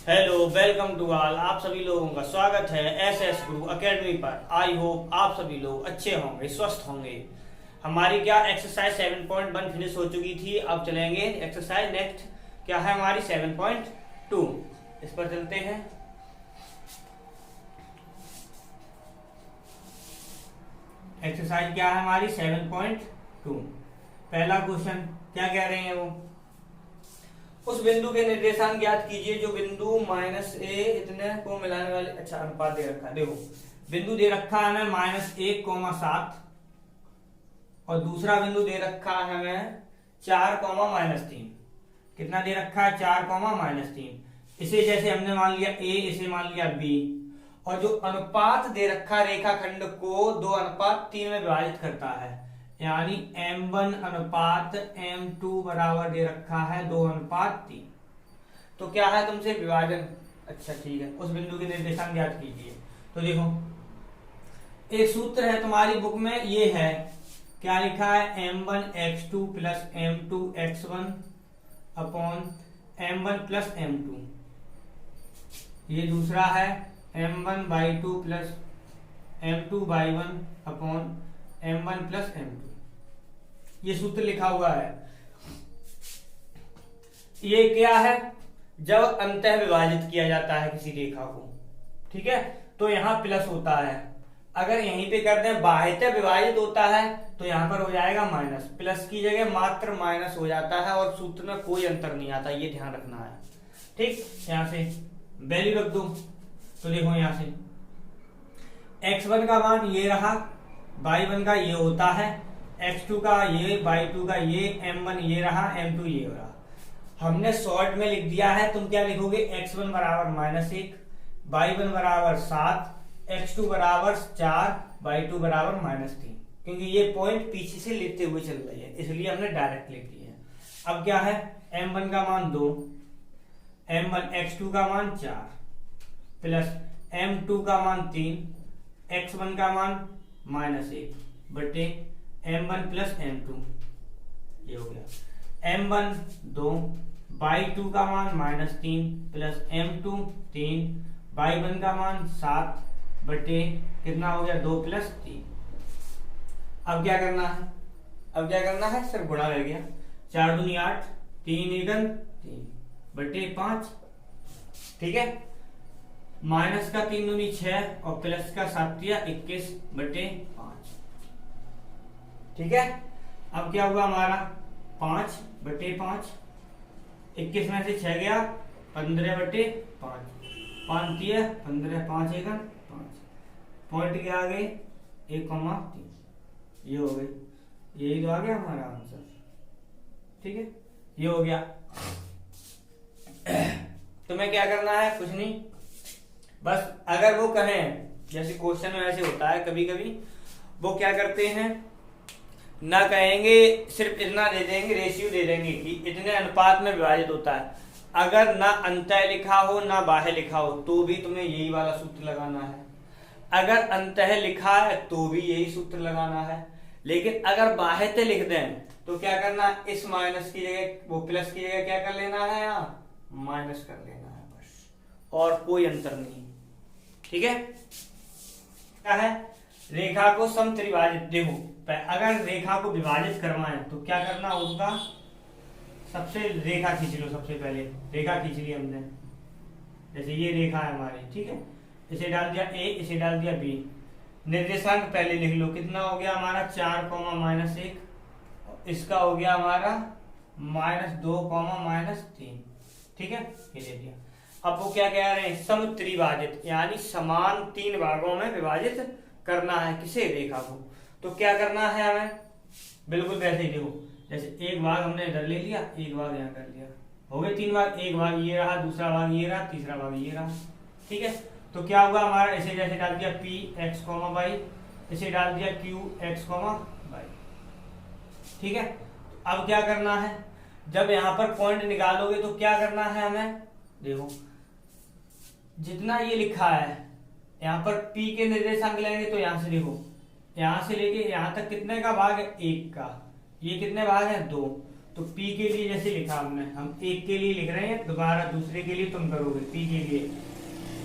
Hello, welcome to all. आप सभी लोगों का स्वागत है एस गुरु एकेडमी पर। आई होप आप सभी लोग अच्छे होंगे, स्वस्थ होंगे। हमारी क्या एक्सरसाइज 7.1 फिनिश हो चुकी थी। अब चलेंगे एक्सरसाइज नेक्स्ट क्या है हमारी 7.2। इस पर चलते हैं। एक्सरसाइज क्या है हमारी 7.2। पहला क्वेश्चन क्या कह रहे हैं वो, उस बिंदु के निर्देशांक ज्ञात कीजिए जो बिंदु -a इतने को मिलाने वाले। अच्छा, अनुपात दे रखा है, देखो बिंदु दे रखा है हमें -1,7 और दूसरा बिंदु दे रखा है हमें 4,-3। कितना दे रखा है? 4,-3। इसे जैसे हमने मान लिया a, इसे मान लिया b, और जो अनुपात दे रखा रेखाखंड को 2:3 में विभाजित करता है, यानी m1 अनुपात m2 बराबर दे रखा है 2:3। तो क्या है तुमसे विभाजन। अच्छा ठीक है, उस बिंदु के निर्देशांक ज्ञात कीजिए। तो देखो एक सूत्र है तुम्हारी बुक में, ये है क्या लिखा है, m1x2 plus m2x1 upon m1 plus m2। ये दूसरा है m1/2 plus m2/1 upon m1 plus m2। ये सूत्र लिखा हुआ है। ये क्या है? जब अंतः विभाजित किया जाता है किसी रेखा को, ठीक है, तो यहां प्लस होता है। अगर यहीं पे कर दें बाह्यतः विभाजित होता है तो यहां पर हो जाएगा माइनस। प्लस की जगह मात्र माइनस हो जाता है और सूत्र में कोई अंतर नहीं आता, ये ध्यान रखना है। ठीक, यहां से वैल्यू रख दो। तो देखो यहां से x1 का मान ये रहा, y1 का ये होता है, x2 का ये, y2 का ये, m1 ये रहा, m2 ये रहा। हमने शॉर्ट में लिख दिया है। तुम क्या लिखोगे? x1 बराबर -1, y1 बराबर 7, x2 बराबर 4, y2 बराबर -3, क्योंकि ये पॉइंट पीछे से लेते हुए चल रही है, इसलिए हमने डायरेक्ट लिख दिया है। अब क्या है? m1 का मान 2, m1 x2 का मान 4 प्लस m2 का मान 3, x1 का मान -1 बटे m1 प्लस m2। ये हो गया m1 2, y2 का मान -3 प्लस m2 3, y1 का मान 7 बटे कितना हो गया 2 प्लस 3। अब क्या करना है? अब क्या करना है? सिर्फ गुणा रह गया। 4 दूनी 8, 3 एकम 3 बटे 5। ठीक है, माइनस का 3 दूनी 6 और प्लस का 7 21 बटे 5। ठीक है, अब क्या हुआ हमारा 5 बटे 5, 21 में से 6 गया 15 बटे 5, 5 दिया 15, 5 एकम 5, पॉइंट के आगे 1,3। ये हो गई, यही तो आ गया हमारा आंसर। ठीक है, ये हो गया। तुम्हें क्या करना है? कुछ नहीं, बस अगर वो कहें, जैसे क्वेश्चन में ऐसे होता है कभी कभी, वो क्या करते हैं, ना कहेंगे सिर्फ इतना दे देंगे, रेशियो दे देंगे कि इतने अनुपात में विभाजित होता है। अगर ना अंतः लिखा हो ना बाह्य लिखा हो तो भी तुम्हें यही वाला सूत्र लगाना है। अगर अंतः लिखा है तो भी यही सूत्र लगाना है। लेकिन अगर बाह्यतः लिख दें तो क्या करना है, इस माइनस की जगह वो प्लस की जगह क्या कर लेना है, यहाँ माइनस कर लेना है बस, और कोई अंतर नहीं। ठीक है, क्या है, रेखा को समत्रिभाजित। देखो अगर रेखा को विभाजित करवाएं तो क्या करना, उसका सबसे रेखा खींच लो। सबसे पहले रेखा खींच ली हमने, जैसे ये रेखा है हमारी, ठीक है, इसे डाल दिया a, इसे डाल दिया b। निर्देशांक पहले लिख लो, कितना हो गया हमारा 4, -1, इसका हो गया हमारा -2, -3। ठीक है, ये दे दिया। अब वो क्या कह रहे हैं, समत्रिभाजित, यानी समान 3 भागों में विभाजित करना है किसे, रेखा को। तो क्या करना है हमें, बिल्कुल वैसे ही देखो, जैसे एक भाग हमने इधर ले लिया, एक भाग यहाँ कर लिया, हो गए 3 भाग। एक भाग ये रहा, दूसरा भाग ये रहा, तीसरा भाग ये रहा। ठीक है, तो क्या होगा हमारा, इसे जैसे डाल दिया p x, y, इसे डाल दिया q x, y। ठीक है, अब क्या करना है, जब यहाँ पर पॉइंट निकालोगे तो क्या करना है हमें, देखो जितना ये लिखा है यहाँ पर p के निर्देशांक लेंगे तो यहाँ से देखो, यहाँ से लेके यहाँ तक कितने का भाग है, 1 का, ये कितने भाग है 2, तो P के लिए जैसे लिखा हमने, हम एक के लिए लिख रहे हैं, दोबारा दूसरे के लिए तुम करोगे। P के लिए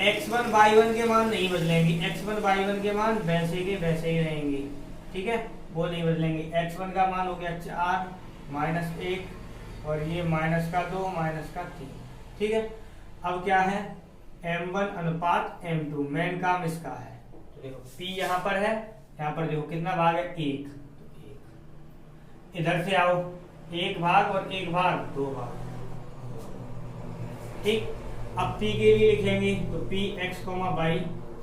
x1 y1 के मान नहीं बदलेंगे, x1 y1 के मान वैसे के वैसे ही रहेंगे, ठीक है, वो नहीं बदलेंगे। x1 का मान हो गया 4 माइनस 1 और ये माइनस का 2 माइनस का 3, ठीक है। अब क्या है, m1 अनुपात m2, मेन काम इसका है। तो देखो P यहाँ पर है, यहाँ पर देखो कितना भाग है, 1, इधर से आओ, 1 भाग और 1 भाग 2 भाग, ठीक। अब P के लिए लिखेंगे तो P x, y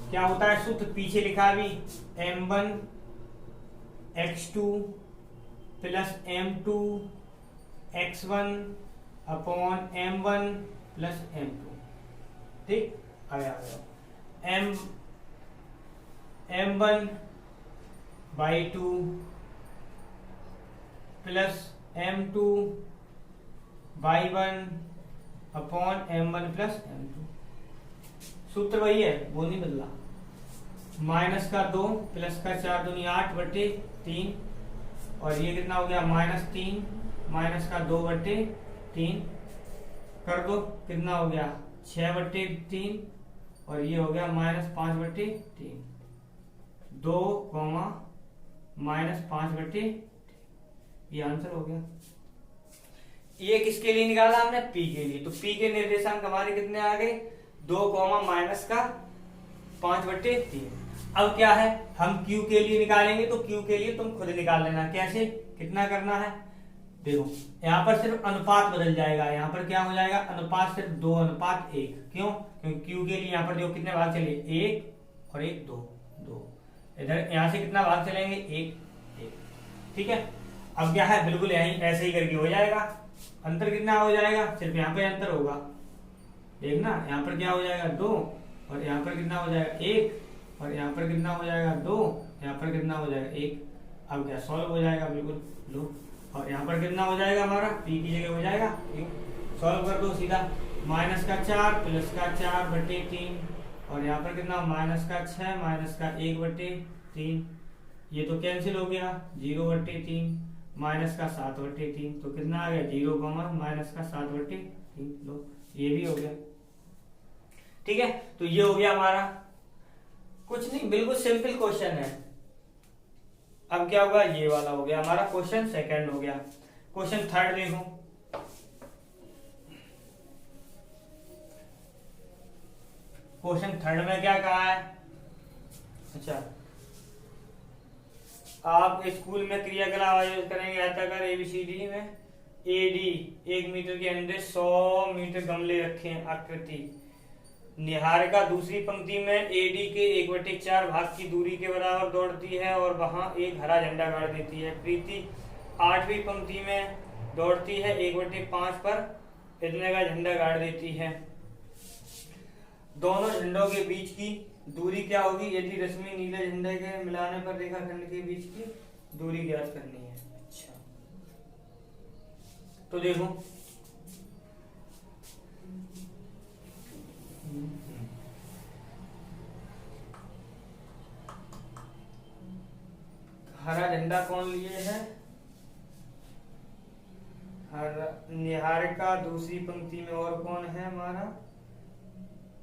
क्या होता है सूत्र, पीछे लिखा भी m1 x2 plus m2 x1 upon m1 plus m2, ठीक। आगे आ गया m1 by 2 plus m2 by 1 upon m1 plus m2, सूत्र वही है, वो नहीं बदला। माइनस का 2 प्लस का 4 दूनी 8 बटे 3 और ये कितना हो गया -3 माइनस का 2 बटे 3 कर दो, कितना हो गया 6 बटे 3 और ये हो गया -5 बटे 3, 2 -5 बटे, ये आंसर हो गया। ये किसके लिए निकाला हमने, P के लिए। तो P के निर्देशांक हमारे कितने आ गए, 2 माइनस का 5 बटे 3। अब क्या है, हम Q के लिए निकालेंगे, तो Q के लिए तुम खुद निकाल लेना, कैसे कितना करना है। देखो यहाँ पर सिर्फ अनुपात बदल जाएगा, यहाँ पर क्या हो जाएगा, अनुपात सिर्फ 2:1। क्यों, क्योंकि Q के लिए यहाँ पर देखो कितने भाग चले, 1 और 1 2, इधर यहाँ से कितना भाग चलेंगे, 1, ठीक है। अब क्या है, बिल्कुल यही ऐसे ही करके हो जाएगा। अंतर कितना हो जाएगा, सिर्फ यहाँ पे अंतर होगा, देखना यहाँ पर क्या हो जाएगा 2 और यहाँ पर कितना हो जाएगा 1 और यहाँ पर कितना हो जाएगा 2, यहाँ पर कितना हो जाएगा 1। अब क्या सॉल्व हो जाएगा, बिल्कुल लो, और यहाँ पर कितना हो जाएगा हमारा, P की जगह हो जाएगा, सॉल्व कर दो सीधा, माइनस का 4 प्लस का 4 बटे 3 और यहाँ पर कितना माइनस का 6 माइनस का 1 बटे 3, ये तो कैंसिल हो गया, 0 बटे 3 माइनस का 7 बटे 3, तो कितना आ गया 0 माइनस का 7 बटे 3, लो ये भी हो गया, ठीक है। तो ये हो गया हमारा, कुछ नहीं, बिल्कुल सिंपल क्वेश्चन है। अब क्या होगा, ये वाला हो गया हमारा क्वेश्चन सेकंड हो गया। क्वेश्चन थर्ड देखो, क्वेश्चन थर्ड में क्या कहा है, अच्छा, आप स्कूल में क्रियाकलाप आयोजित करेंगे आयताकार ABCD में AD 1 मीटर के अंदर 100 मीटर गमले रखें, आकृति निहारिका दूसरी पंक्ति में AD के 1/4 भाग की दूरी के बराबर दौड़ती है और वहां एक हरा झंडा गाड़ देती है। प्रीति 8वीं पंक्ति में दौड़ती है, 1/5 पर इतने का झंडा गाड़ देती है। दोनों झंडों के बीच की दूरी क्या होगी, यदि रश्मि नीले झंडे के मिलाने पर रेखाखंड के बीच की दूरी ज्ञात करनी है। अच्छा, तो देखो हरा झंडा कौन लिए है, निहारिका दूसरी पंक्ति में, और कौन है हमारा,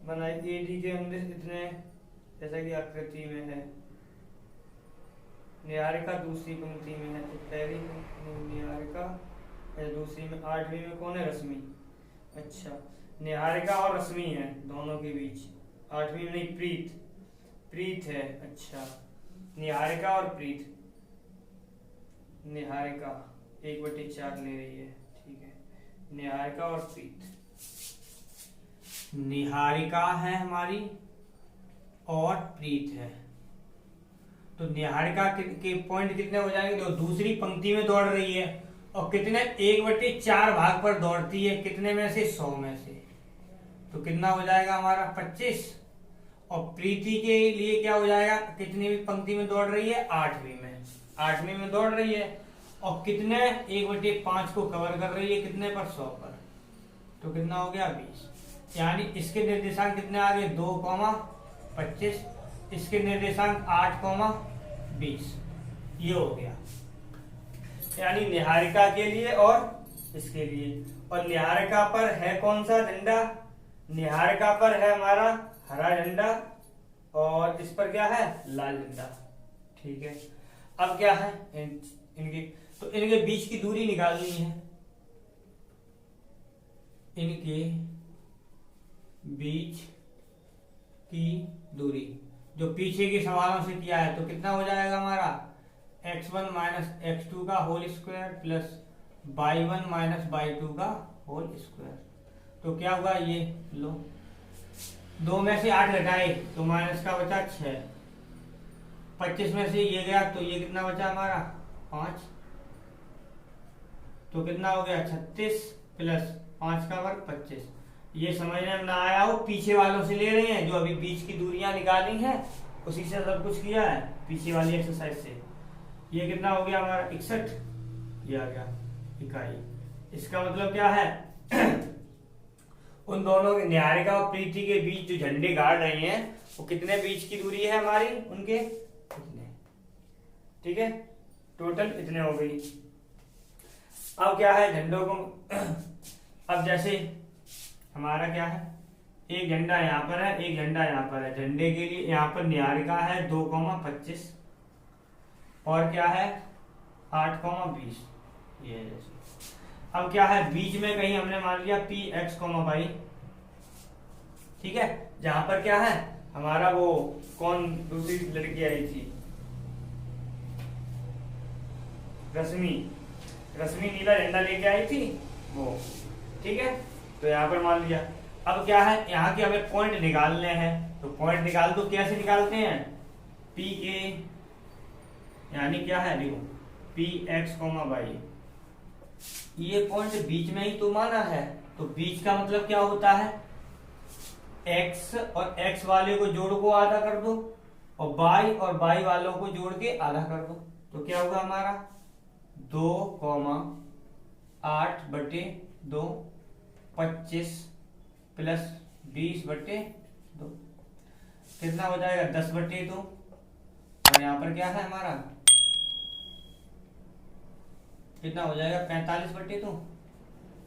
बनाई AD के अंदर इतने, जैसा कि आकृति में है। निहारिका दूसरी पंक्ति में है, तो पहली निहारिका दूसरी में, 8वीं में कौन है, रश्मि। अच्छा, निहारिका और रश्मि है दोनों के बीच, 8वीं में नहीं, प्रीत है। अच्छा, निहारिका और प्रीत, निहारिका 1/4 ले रही है, ठीक है, निहारिका और प्रीत, निहारिका है हमारी और प्रीत है। तो निहारिका के पॉइंट कितने हो जाएंगे, तो दूसरी पंक्ति में दौड़ रही है और कितने 1/4 भाग पर दौड़ती है, कितने में से, 100 में से, तो कितना हो जाएगा हमारा 25। और प्रीति के लिए क्या हो जाएगा, कितनी भी पंक्ति में दौड़ रही है, 8वीं में दौड़ रही है और कितने 1/5 को कवर कर रही है, कितने पर, 100 पर, तो कितना हो गया 20। यानी इसके निर्देशांक कितने आ गए, 2,25, इसके निर्देशांक 8,20, ये हो गया। यानी निहारिका के लिए और इसके लिए। और निहारिका पर है कौन सा झंडा? निहारिका पर है हमारा हरा झंडा और इस पर क्या है? लाल झंडा। ठीक है, अब क्या है इनकी, तो इनके बीच की दूरी निकालनी है। इनके बीच की दूरी जो पीछे के सवालों से किया है, तो कितना हो जाएगा हमारा? x1 माइनस x2 का whole square plus y1 minus y2 का होल स्क्वायर। तो क्या हुआ? ये लो, 2 में से 8 घटाए तो माइनस का बचा 6, 25 में से ये गया तो ये कितना बचा हमारा? 5, तो कितना हो गया? 36 प्लस 5 का वर्ग 25। ये समझने में ना आया हो, पीछे वालों से ले रहे हैं, जो अभी बीच की दूरियां निकाली हैं उसी से सब कुछ किया है, पीछे वाली एक्सरसाइज से। ये कितना हो गया हमारा? 61, ये आ गया इकाई। इसका मतलब क्या है? उन दोनों के, निहारिका और प्रीति के बीच जो झंडे गाड़ रहे हैं वो कितने बीच की दूरी है हमारी उनके? इतने। ठीक है, टोटल इतने हो गई। अब क्या है झंडों को, अब जैसे हमारा क्या है, एक झंडा यहाँ पर है, एक झंडा यहाँ पर है। झंडे के लिए यहाँ पर निहारिका है 2,25 और क्या है 8,20, ये है जैसे। अब क्या है, बीच में कहीं हमने मान लिया पी एक्स y। ठीक है, जहां पर क्या है हमारा वो कौन दूसरी लड़की आई थी, रश्मि नीला झंडा लेके आई थी वो। ठीक है, तो यहाँ पर मान लिया। अब क्या है, यहाँ के हमें पॉइंट निकालने हैं, तो पॉइंट निकाल दो। कैसे निकालते हैं? पी के यानी क्या है, देखो पी एक्स y, ये पॉइंट बीच में ही तो माना है, तो बीच का मतलब क्या होता है? x और x वाले को जोड़ को आधा कर दो और y और y वालों को जोड़ के आधा कर दो, तो क्या होगा हमारा 2,8/2 25 प्लस 20/2 कितना हो जाएगा? 10/2। और यहाँ पर क्या है हमारा, कितना हो जाएगा? 45/2,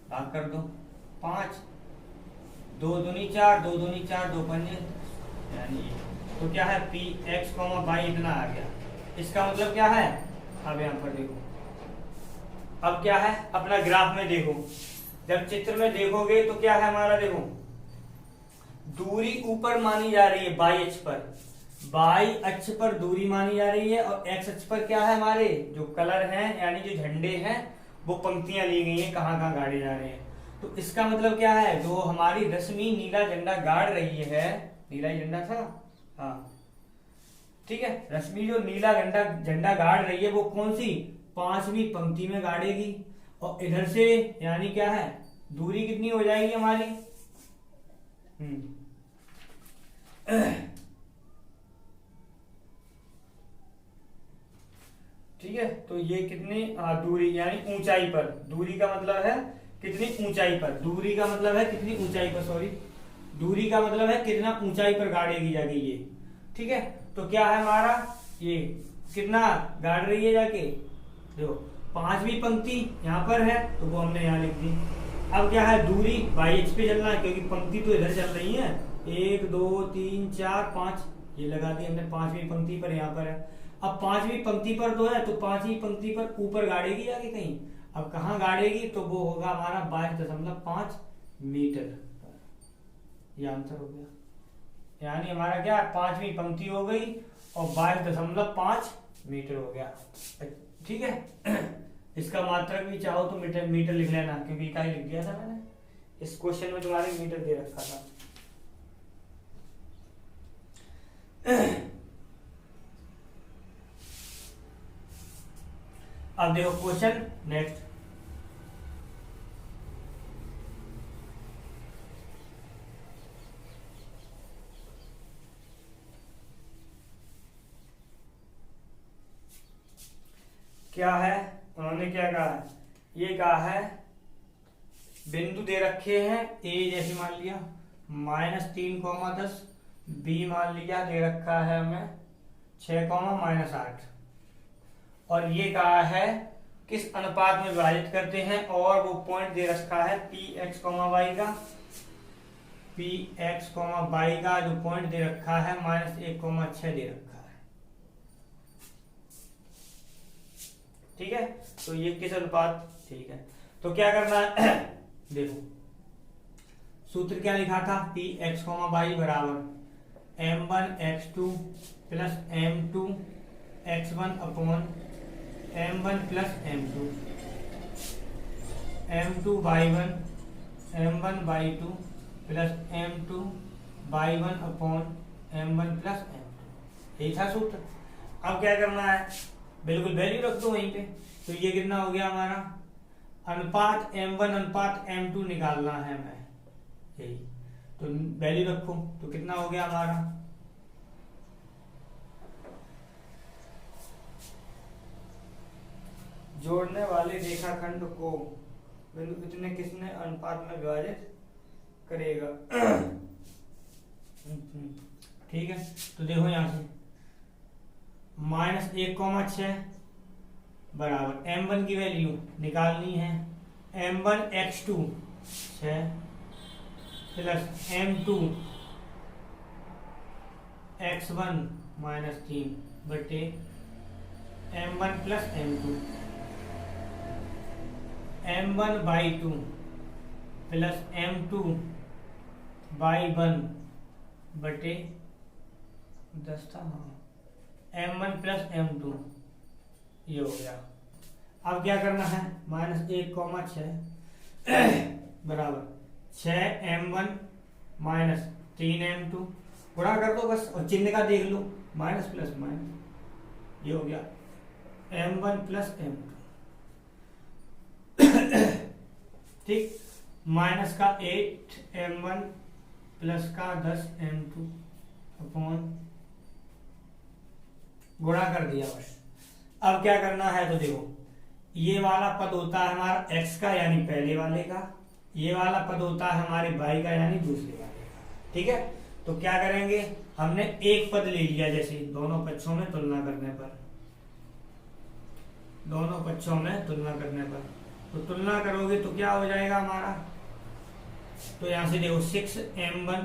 भाग कर दो 5, 2 दूनी 4, 2 दूनी 4, 2 पंजे यानी ये। तो क्या है पी एक्स y इतना आ गया। इसका मतलब क्या है? अब यहाँ पर देखो, अब क्या है अपना ग्राफ में देखो, जब चित्र में देखोगे तो क्या है हमारा, देखो दूरी ऊपर मानी जा रही है y अक्ष पर, y अक्ष पर दूरी मानी जा रही है और x अक्ष पर क्या है हमारे जो कलर हैं यानी जो झंडे हैं वो पंक्तियां ली गई हैं कहाँ कहाँ गाड़े जा रहे हैं। तो इसका मतलब क्या है, जो हमारी रश्मि नीला झंडा गाड़ रही है, नीला झंडा था, हाँ ठीक है, रश्मि जो नीला झंडा गाड़ रही है वो कौन सी? 5वीं पंक्ति में गाड़ेगी। और इधर से यानी क्या है दूरी कितनी हो जाएगी हमारी? ठीक है, तो ये कितनी दूरी यानी ऊंचाई पर, दूरी का मतलब है कितनी ऊंचाई पर, दूरी का मतलब है कितनी ऊंचाई पर, सॉरी दूरी का मतलब है कितना ऊंचाई पर गाड़ेगी जाके ये। ठीक है, तो क्या है हमारा ये कितना गाड़ रही है जाके, देखो 5वीं पंक्ति यहाँ पर है तो वो हमने यहाँ लिख दी। अब क्या है दूरी y अक्ष पे चलना है क्योंकि पंक्ति तो इधर चल रही है, 1 2 3 4 5 ये लगा दी हमने 5वीं पंक्ति पर, यहाँ पर है। अब 5वीं पंक्ति पर तो है तो 5वीं पंक्ति पर ऊपर गाड़ेगी जाके कहीं, अब कहाँ गाड़ेगी तो वो होगा हमारा 22.5 मीटर, ये आंसर हो गया। यानी हमारा क्या 5वीं पंक्ति हो गई और 22.5 मीटर हो गया। ठीक है, इसका मात्रक भी चाहो तो मीटर मीटर लिख लेना क्योंकि इकाई लिख दिया था मैंने, इस क्वेश्चन में तुम्हारे मीटर दे रखा था। अब देखो क्वेश्चन नेक्स्ट, क्या है उन्होंने क्या कहा है, ये कहा है बिंदु दे रखे हैं ए जैसे मान लिया -3,10, बी मान लिया दे रखा है हमें 6, -8 और ये कहा है किस अनुपात में विभाजित करते हैं, और वो पॉइंट दे रखा है पी एक्स कॉमा वाई का, पी एक्स कॉमा वाई का जो पॉइंट दे रखा है -1,6 दे रखा है। ठीक है, तो ये किस अनुपात, ठीक है, तो क्या करना है देखो सूत्र क्या लिखा था, पी एक्स कॉमा वाई बराबर m1x2 plus m2 x1 upon m1 plus m2 m2 y1 m1 y2 plus m2 y1 upon m1 plus m2, यही था सूत्र। अब क्या करना है, बिल्कुल वैल्यू रख दो वहीं पे, तो ये कितना हो गया हमारा अनुपात m1 अनुपात m2 निकालना है हमें, यही तो वैल्यू रखो, तो कितना हो गया हमारा जोड़ने वाले रेखाखंड को बिंदु कितने किसने अनुपात में विभाजित करेगा। ठीक है, तो देखो यहां से -1,6 बराबर m1 की वैल्यू निकालनी है, m1x2 6 प्लस m2 x1 -3 बटे m1 plus m2 m1 y2 plus m2 y1 बटे 10 था, हाँ m1 प्लस m2, ये हो गया। अब क्या करना है, -1,6 बराबर 6m1 -3m2 गुणा कर दो बस, और चिन्ह का देख लो, माइनस प्लस माइनस, ये हो गया m1 प्लस m2। ठीक, माइनस का 8m1 प्लस का 10m2 अपॉन गुणा कर दिया बस। अब क्या करना है, तो देखो ये वाला पद होता है हमारा x का यानी पहले वाले का, ये वाला पद होता है हमारे y का यानी दूसरे वाले का। ठीक है, तो क्या करेंगे, हमने एक पद ले लिया, जैसे दोनों पक्षों में तुलना करने पर, दोनों पक्षों में तुलना करने पर, तो तुलना करोगे तो क्या हो जाएगा हमारा, तो यहां से देखो 6m1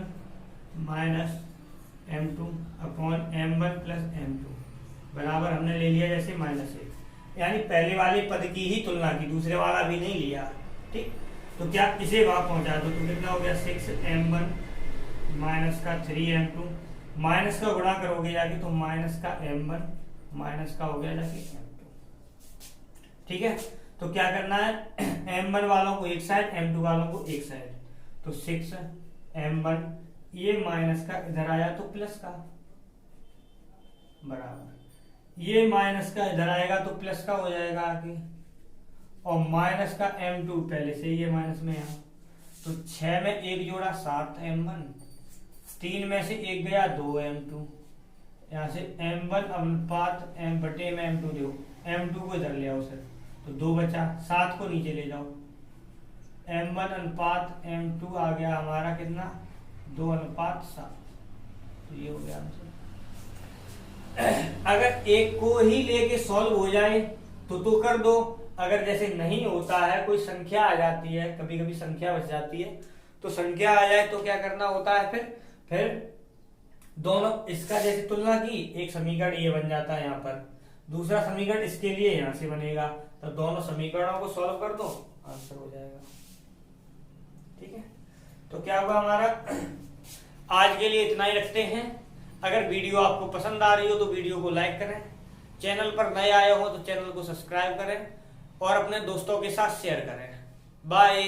-m2 upon m1 plus m2 बराबर हमने ले लिया जैसे -1, यानी पहले वाले पद की ही तुलना की, दूसरे वाला भी नहीं लिया। ठीक, तो क्या इसे वहां पहुंचा दो, तो कितना हो गया 6m1 माइनस का 3m2, माइनस का गुणा करोगे जाके तो माइनस का m1 माइनस का हो गया जाके m2। ठीक है, तो क्या करना है, m1 वालों को एक साइड m2 वालों को एक साइड, तो 6m1 ये माइनस का इधर आया तो प्लस का बराबर, ये माइनस का इधर आएगा तो प्लस का हो जाएगा आगे, और माइनस का m2 पहले से ये माइनस में यहाँ, तो 6 में एक जोड़ा 7m1, 3 में से एक गया 2m2, यहाँ से m1 अनुपात m बटे में m2 दो, m2 को इधर ले आओ सर, तो 2 बचा, 7 को नीचे ले जाओ, m1 अनुपात m2 आ गया हमारा कितना 2:7, तो ये हो गया आंसर। अगर एक को ही लेके सॉल्व हो जाए तो कर दो, अगर जैसे नहीं होता है, कोई संख्या आ जाती है, कभी कभी संख्या बच जाती है, तो संख्या आ जाए तो क्या करना होता है, फिर दोनों इसका जैसे तुलना की, एक समीकरण ये बन जाता है यहाँ पर, दूसरा समीकरण इसके लिए यहाँ से बनेगा, तो दोनों समीकरणों को सॉल्व कर दो, आंसर हो जाएगा। ठीक है, तो क्या हुआ हमारा, आज के लिए इतना ही रखते हैं। अगर वीडियो आपको पसंद आ रही हो तो वीडियो को लाइक करें, चैनल पर नए आए हो तो चैनल को सब्सक्राइब करें और अपने दोस्तों के साथ शेयर करें। बाय।